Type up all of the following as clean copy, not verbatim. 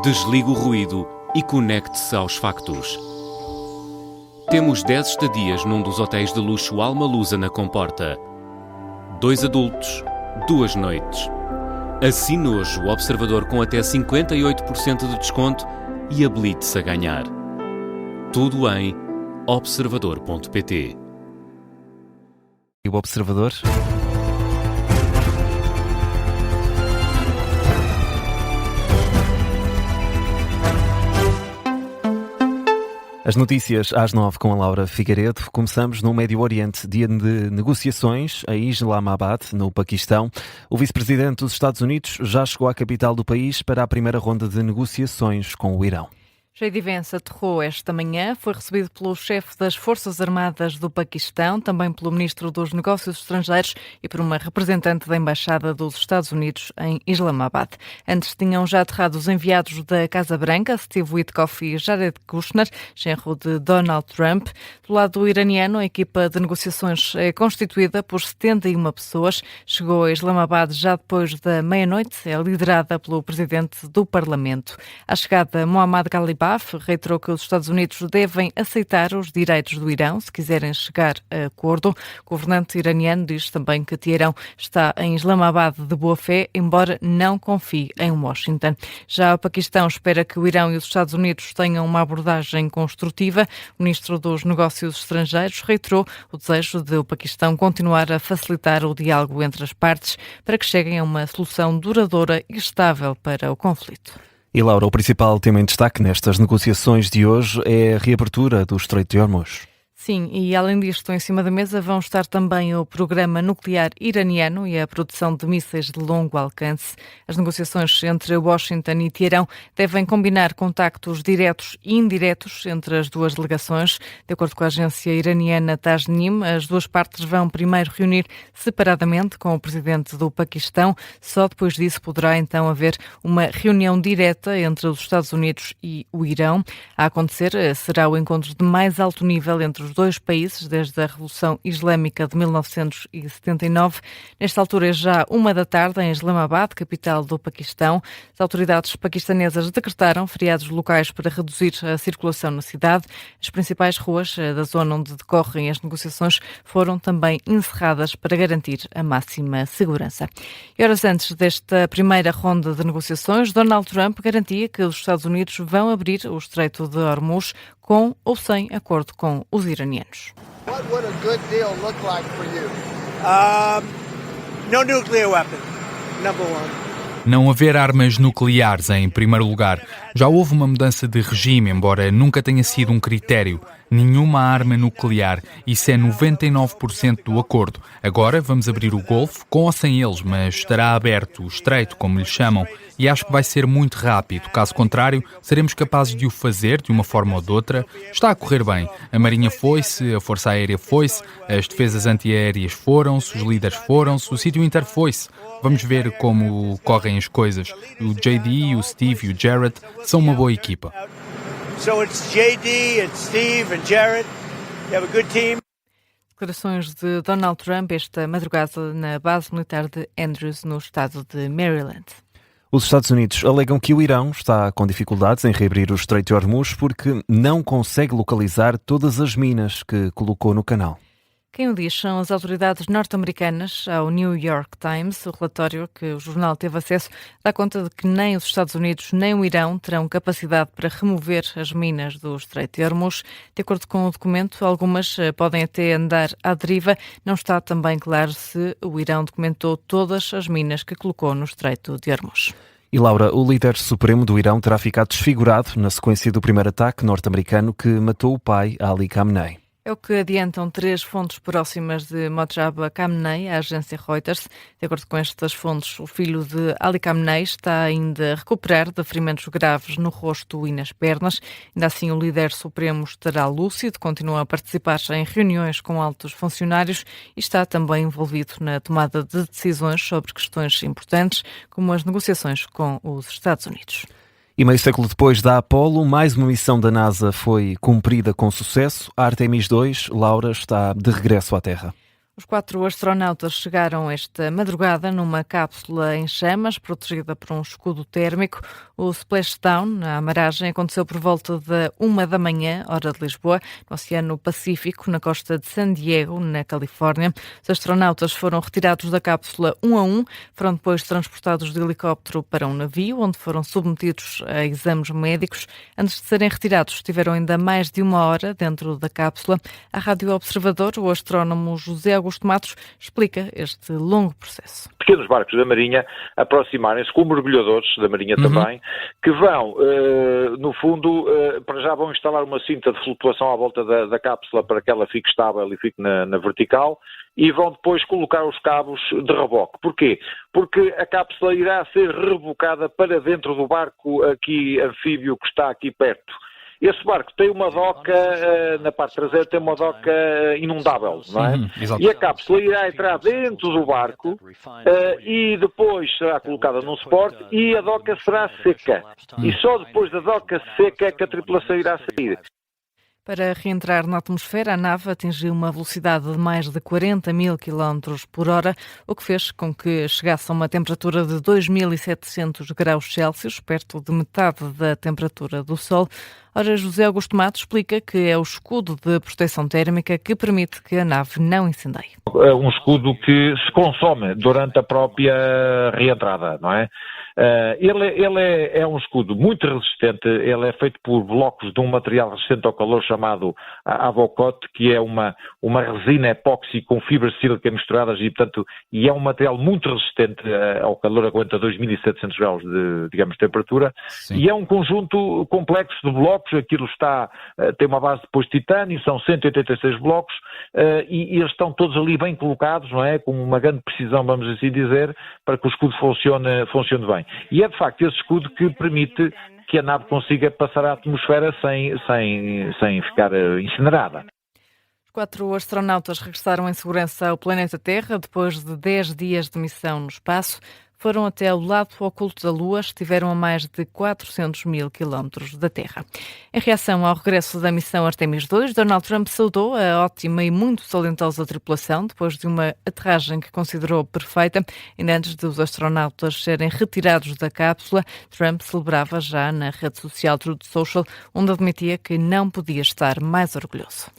Desligue o ruído e conecte-se aos factos. Temos 10 estadias num dos hotéis de luxo Alma Lusa na Comporta. 2 adultos, 2 noites. Assine hoje o Observador com até 58% de desconto e habilite-se a ganhar. Tudo em observador.pt. E o Observador? As notícias às 9 com a Laura Figueiredo. Começamos no Médio Oriente, dia de negociações em Islamabad, no Paquistão. O vice-presidente dos Estados Unidos já chegou à capital do país para a primeira ronda de negociações com o Irão. J.D. Vance aterrou esta manhã, foi recebido pelo chefe das Forças Armadas do Paquistão, também pelo ministro dos Negócios Estrangeiros e por uma representante da Embaixada dos Estados Unidos em Islamabad. Antes tinham já aterrado os enviados da Casa Branca, Steve Witkoff e Jared Kushner, genro de Donald Trump. Do lado iraniano, a equipa de negociações é constituída por 71 pessoas. Chegou a Islamabad já depois da meia-noite, é liderada pelo presidente do Parlamento. À chegada, Mohammad Ghalibaf reiterou que os Estados Unidos devem aceitar os direitos do Irão se quiserem chegar a acordo. O governante iraniano diz também que Teherão está em Islamabad de boa fé, embora não confie em Washington. Já o Paquistão espera que o Irão e os Estados Unidos tenham uma abordagem construtiva. O ministro dos Negócios Estrangeiros reiterou o desejo de o Paquistão continuar a facilitar o diálogo entre as partes para que cheguem a uma solução duradoura e estável para o conflito. E Laura, o principal tema em destaque nestas negociações de hoje é a reabertura do Estreito de Hormuz. Sim, e além disto, em cima da mesa vão estar também o programa nuclear iraniano e a produção de mísseis de longo alcance. As negociações entre Washington e Teherão devem combinar contactos diretos e indiretos entre as duas delegações. De acordo com a agência iraniana Tasnim, as duas partes vão primeiro reunir separadamente com o presidente do Paquistão. Só depois disso poderá então haver uma reunião direta entre os Estados Unidos e o Irão. A acontecer será o encontro de mais alto nível entre os dois países desde a Revolução Islâmica de 1979. Nesta altura é já 1 da tarde em Islamabad, capital do Paquistão. As autoridades paquistanesas decretaram feriados locais para reduzir a circulação na cidade. As principais ruas da zona onde decorrem as negociações foram também encerradas para garantir a máxima segurança. E horas antes desta primeira ronda de negociações, Donald Trump garantia que os Estados Unidos vão abrir o Estreito de Hormuz com ou sem acordo com os iranianos. What would a good deal look like for you? No nuclear weapon, number one. Não haver armas nucleares, em primeiro lugar. Já houve uma mudança de regime, embora nunca tenha sido um critério. Nenhuma arma nuclear. Isso é 99% do acordo. Agora vamos abrir o Golfo, com ou sem eles, mas estará aberto, o estreito, como lhe chamam. E acho que vai ser muito rápido. Caso contrário, seremos capazes de o fazer de uma forma ou de outra. Está a correr bem. A Marinha foi-se, a Força Aérea foi-se, as defesas antiaéreas foram-se, os líderes foram-se, o sítio inteiro foi-se. Vamos ver como correm as coisas. O JD, o Steve e o Jared são uma boa equipa. So it's JD and Steve and Jared. You have a good team. Declarações de Donald Trump esta madrugada na base militar de Andrews, no estado de Maryland. Os Estados Unidos alegam que o Irão está com dificuldades em reabrir o Estreito de Hormuz porque não consegue localizar todas as minas que colocou no canal. Quem o diz são as autoridades norte-americanas. Ao New York Times, o relatório que o jornal teve acesso dá conta de que nem os Estados Unidos nem o Irão terão capacidade para remover as minas do Estreito de Hormuz. De acordo com o documento, algumas podem até andar à deriva. Não está também claro se o Irão documentou todas as minas que colocou no Estreito de Hormuz. E Laura, o líder supremo do Irão terá ficado desfigurado na sequência do primeiro ataque norte-americano que matou o pai, Ali Khamenei. É o que adiantam 3 fontes próximas de Mojtaba Khamenei, a agência Reuters. De acordo com estas fontes, o filho de Ali Khamenei está ainda a recuperar de ferimentos graves no rosto e nas pernas. Ainda assim, o líder supremo estará lúcido, continua a participar em reuniões com altos funcionários e está também envolvido na tomada de decisões sobre questões importantes, como as negociações com os Estados Unidos. E meio século depois da Apollo, mais uma missão da NASA foi cumprida com sucesso. A Artemis II, Laura, está de regresso à Terra. Os 4 astronautas chegaram esta madrugada numa cápsula em chamas, protegida por um escudo térmico. O splashdown, na amaragem, aconteceu por volta da 1 da manhã, hora de Lisboa, no Oceano Pacífico, na costa de San Diego, na Califórnia. Os astronautas foram retirados da cápsula um a um, foram depois transportados de helicóptero para um navio, onde foram submetidos a exames médicos. Antes de serem retirados, estiveram ainda mais de 1 hora dentro da cápsula. À Rádio Observador, o astrónomo José Augusto Matos explica este longo processo. Pequenos barcos da Marinha aproximarem-se com mergulhadores da Marinha também, que vão, no fundo, para já vão instalar uma cinta de flutuação à volta da cápsula para que ela fique estável e fique na vertical, e vão depois colocar os cabos de reboque. Porquê? Porque a cápsula irá ser rebocada para dentro do barco aqui anfíbio que está aqui perto. Esse barco tem uma doca, na parte traseira tem uma doca inundável, não é? E a cápsula irá entrar dentro do barco e depois será colocada num suporte e a doca será seca. E só depois da doca seca é que a tripulação irá sair. Para reentrar na atmosfera, a nave atingiu uma velocidade de mais de 40 mil km por hora, o que fez com que chegasse a uma temperatura de 2.700 graus Celsius, perto de metade da temperatura do Sol. Ora, José Augusto Matos explica que é o escudo de proteção térmica que permite que a nave não incendeie. É um escudo que se consome durante a própria reentrada, não é? Ele é um escudo muito resistente, ele é feito por blocos de um material resistente ao calor chamado Avocote, que é uma resina epóxi com fibras de sílica misturadas e é um material muito resistente ao calor, aguenta 2.700 graus de temperatura. Sim. E é um conjunto complexo de blocos, aquilo tem uma base depois de titânio, são 186 blocos e eles estão todos ali bem colocados, não é? Com uma grande precisão, vamos assim dizer, para que o escudo funcione bem. E é de facto esse escudo que permite que a nave consiga passar a atmosfera sem ficar incinerada. Os 4 astronautas regressaram em segurança ao planeta Terra depois de 10 dias de missão no espaço. Foram até ao lado oculto da Lua, estiveram a mais de 400 mil quilómetros da Terra. Em reação ao regresso da missão Artemis II, Donald Trump saudou a ótima e muito talentosa tripulação depois de uma aterragem que considerou perfeita. Ainda antes de os astronautas serem retirados da cápsula, Trump celebrava já na rede social Truth Social, onde admitia que não podia estar mais orgulhoso.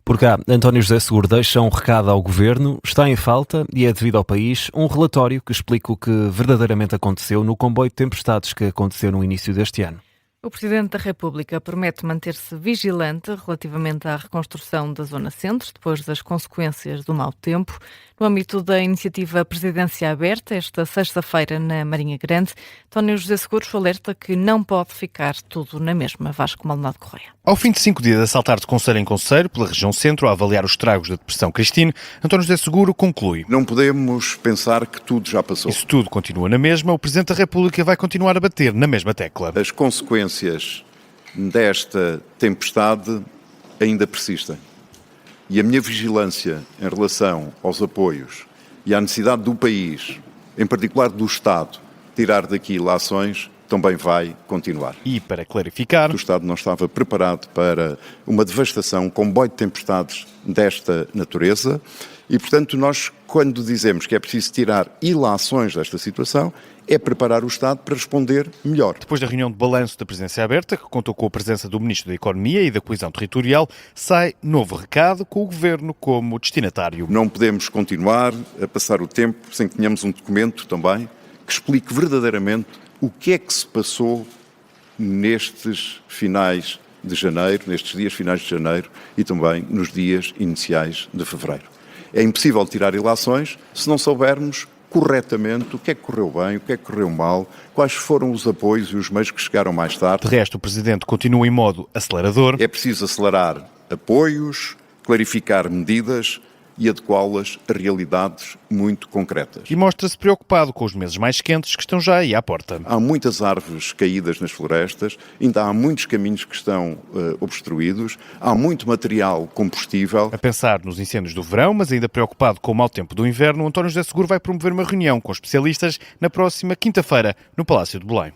Por cá, António José Seguro deixa um recado ao Governo, está em falta e é devido ao país um relatório que explica o que verdadeiramente aconteceu no comboio de tempestades que aconteceu no início deste ano. O Presidente da República promete manter-se vigilante relativamente à reconstrução da Zona Centro, depois das consequências do mau tempo. No âmbito da iniciativa Presidência Aberta, esta sexta-feira na Marinha Grande, António José Seguros alerta que não pode ficar tudo na mesma. Vasco Maldonado Correia. Ao fim de 5 dias a saltar de concelho em concelho pela região centro a avaliar os estragos da depressão Cristine, António José Seguro conclui: não podemos pensar que tudo já passou. E se tudo continua na mesma, o Presidente da República vai continuar a bater na mesma tecla. As consequências desta tempestade ainda persistem. E a minha vigilância em relação aos apoios e à necessidade do país, em particular do Estado, tirar daqui ilações, também vai continuar. E para clarificar, o Estado não estava preparado para uma devastação, um comboio de tempestades desta natureza e, portanto, nós, quando dizemos que é preciso tirar ilações desta situação, é preparar o Estado para responder melhor. Depois da reunião de balanço da Presidência Aberta, que contou com a presença do Ministro da Economia e da Coesão Territorial, sai novo recado com o Governo como destinatário. Não podemos continuar a passar o tempo sem que tenhamos um documento também que explique verdadeiramente o que é que se passou nestes finais de janeiro, nestes dias finais de janeiro e também nos dias iniciais de fevereiro. É impossível tirar ilações se não soubermos corretamente o que é que correu bem, o que é que correu mal, quais foram os apoios e os meios que chegaram mais tarde. De resto, o Presidente continua em modo acelerador. É preciso acelerar apoios, clarificar medidas e adequá-las a realidades muito concretas. E mostra-se preocupado com os meses mais quentes que estão já aí à porta. Há muitas árvores caídas nas florestas, ainda há muitos caminhos que estão obstruídos, há muito material combustível. A pensar nos incêndios do verão, mas ainda preocupado com o mau tempo do inverno, António José Seguro vai promover uma reunião com especialistas na próxima quinta-feira no Palácio de Belém.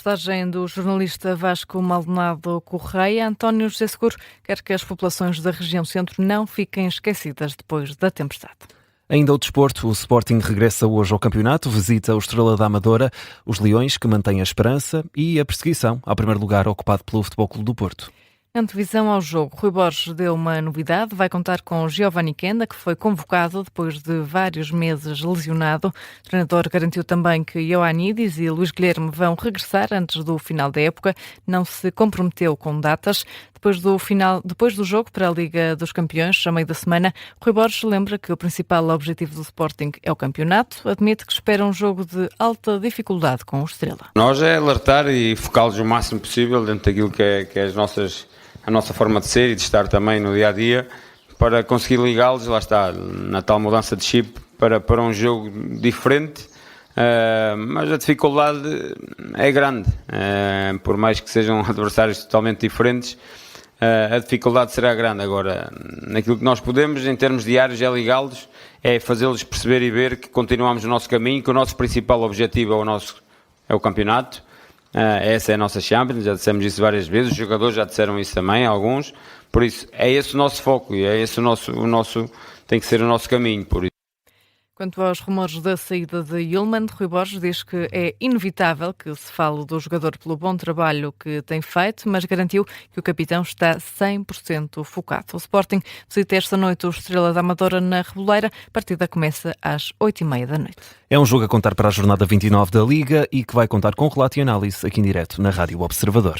Reportagem do jornalista Vasco Maldonado Correia. António José Seguro quer que as populações da região centro não fiquem esquecidas depois da tempestade. Ainda o desporto, o Sporting regressa hoje ao campeonato, visita o Estrela da Amadora, os Leões que mantêm a esperança e a perseguição ao primeiro lugar ocupado pelo Futebol Clube do Porto. Em antevisão ao jogo, Rui Borges deu uma novidade, vai contar com Giovanni Kenda, que foi convocado depois de vários meses lesionado. O treinador garantiu também que Ioannidis e Luís Guilherme vão regressar antes do final da época, não se comprometeu com datas. Depois do jogo para a Liga dos Campeões, a meio da semana, Rui Borges lembra que o principal objetivo do Sporting é o campeonato, admite que espera um jogo de alta dificuldade com o Estrela. Nós é alertar e focá-los o máximo possível dentro daquilo que é a nossa forma de ser e de estar também no dia-a-dia, para conseguir ligá-los, lá está, na tal mudança de chip, para um jogo diferente, mas a dificuldade é grande, por mais que sejam adversários totalmente diferentes, a dificuldade será grande. Agora, naquilo que nós podemos, em termos diários, é ligá-los, é fazê-los perceber e ver que continuamos o nosso caminho, que o nosso principal objetivo é o campeonato. Essa é a nossa Champions, já dissemos isso várias vezes, os jogadores já disseram isso também, alguns, por isso é esse o nosso foco e é esse tem que ser o nosso caminho. Por isso. Quanto aos rumores da saída de Yulman, Rui Borges diz que é inevitável que se fale do jogador pelo bom trabalho que tem feito, mas garantiu que o capitão está 100% focado. O Sporting visita esta noite o Estrela da Amadora na Reboleira. A partida começa às 20h30 da noite. É um jogo a contar para a jornada 29 da Liga e que vai contar com relato e análise aqui em direto na Rádio Observador.